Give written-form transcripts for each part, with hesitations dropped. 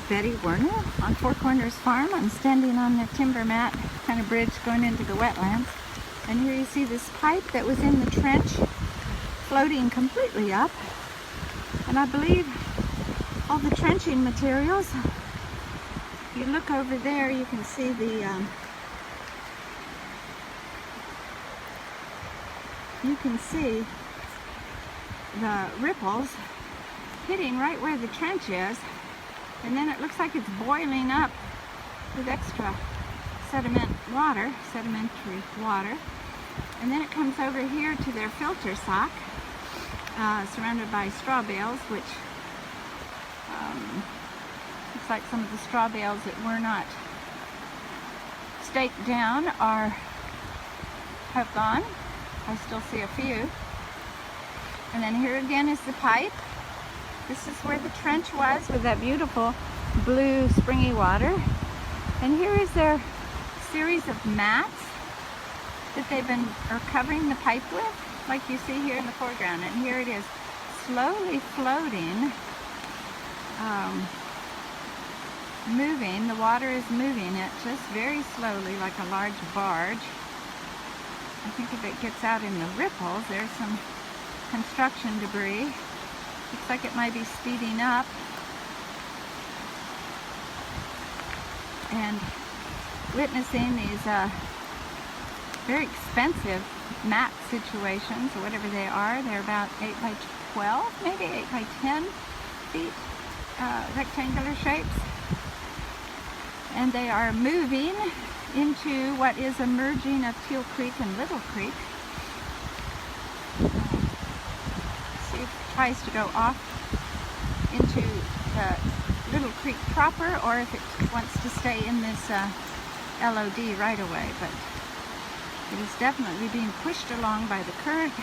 Betty Werner on Four Corners Farm. I'm standing on the timber mat, kind of bridge going into the wetlands. And here you see this pipe that was in the trench floating completely up. And I believe all the trenching materials, if you look over there, you can see the ripples hitting right where the trench is, and then it looks like it's boiling up with extra sedimentary water, and then it comes over here to their filter sock, surrounded by straw bales, which looks like some of the straw bales that were not staked down have gone. I still see a few. And then here again is the pipe. This is where the trench was with that beautiful blue springy water. And here is their series of mats that are covering the pipe with, like you see here in the foreground. And here it is, slowly floating, moving. The water is moving it just very slowly, like a large barge. I think if it gets out in the ripples, there's some construction debris. Looks like it might be speeding up. And witnessing these very expensive mat situations, or whatever they are. They're about 8 by 12, maybe 8 by 10 feet, rectangular shapes. And they are moving into what is a merging of Teal Creek and Little Creek. See if it tries to go off into the Little Creek proper, or if it wants to stay in this LOD right away. But it is definitely being pushed along by the current,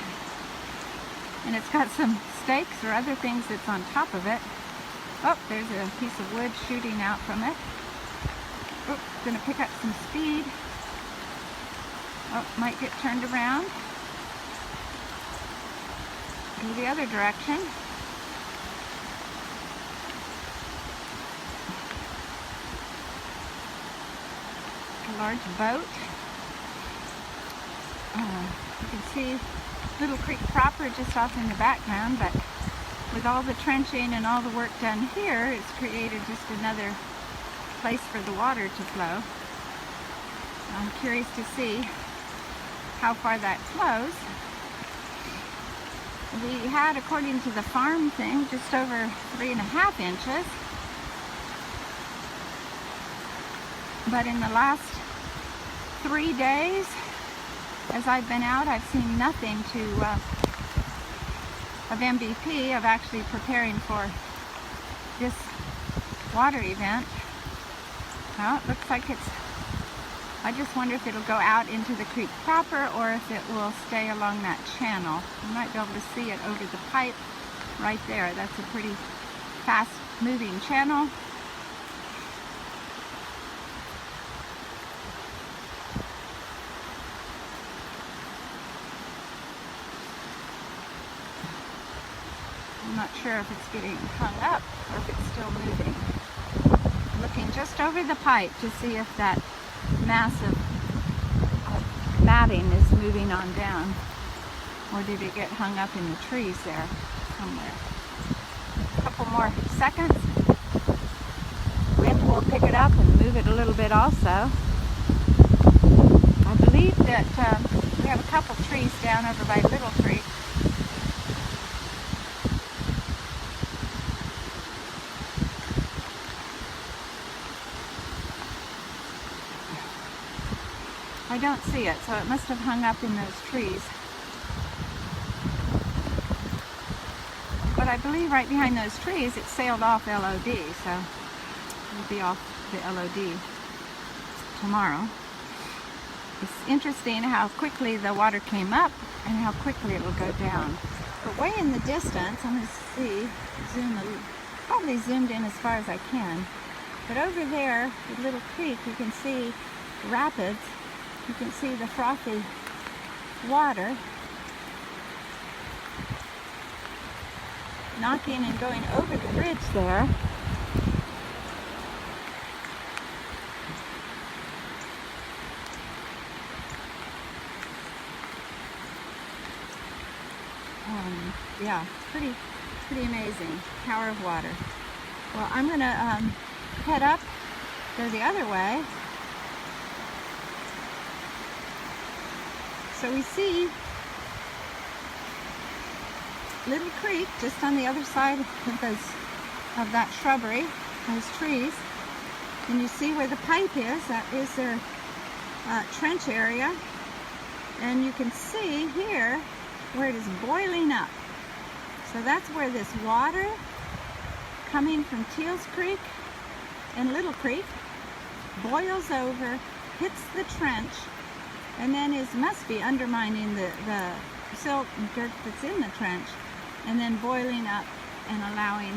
and it's got some stakes or other things that's on top of it. Oh, there's a piece of wood shooting out from it. Oh, going to pick up some speed. Oh, might get turned around. Go the other direction. A large boat. You can see Little Creek proper just off in the background, but with all the trenching and all the work done here, it's created just another place for the water to flow. I'm curious to see how far that flows. We had, according to the farm thing, just over 3.5 inches. But in the last 3 days, as I've been out, I've seen nothing of MVP, of actually preparing for this water event. Well, it looks like I just wonder if it'll go out into the creek proper, or if it will stay along that channel. You might be able to see it over the pipe right there. That's a pretty fast moving channel. I'm not sure if it's getting hung up or if it's still moving. Looking just over the pipe to see if that massive matting is moving on down, or did it get hung up in the trees there somewhere. A couple more seconds. Wind will pick it up and move it a little bit also. I believe that we have a couple trees down over by Little Creek. I don't see it, so it must have hung up in those trees. But I believe right behind those trees it sailed off LOD, so it'll be off the LOD tomorrow. It's interesting how quickly the water came up and how quickly it will go down. But way in the distance, I'm going to probably zoomed in as far as I can. But over there at Little Creek, you can see rapids. You can see the frothy water knocking and going over the bridge there. Yeah, it's pretty amazing. Power of water. Well, I'm gonna head up, go the other way. So we see Little Creek just on the other side of that shrubbery, those trees. And you see where the pipe is. That is their trench area. And you can see here where it is boiling up. So that's where this water coming from Teals Creek and Little Creek boils over, hits the trench, and then must be undermining the silt and dirt that's in the trench, and then boiling up and allowing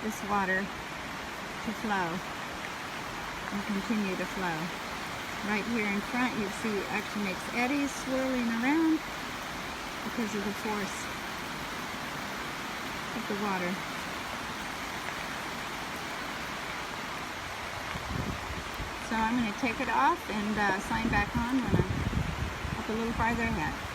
this water to flow and continue to flow. Right here in front, you see it actually makes eddies swirling around because of the force of the water. So I'm going to take it off and sign back on when I'm up a little farther ahead.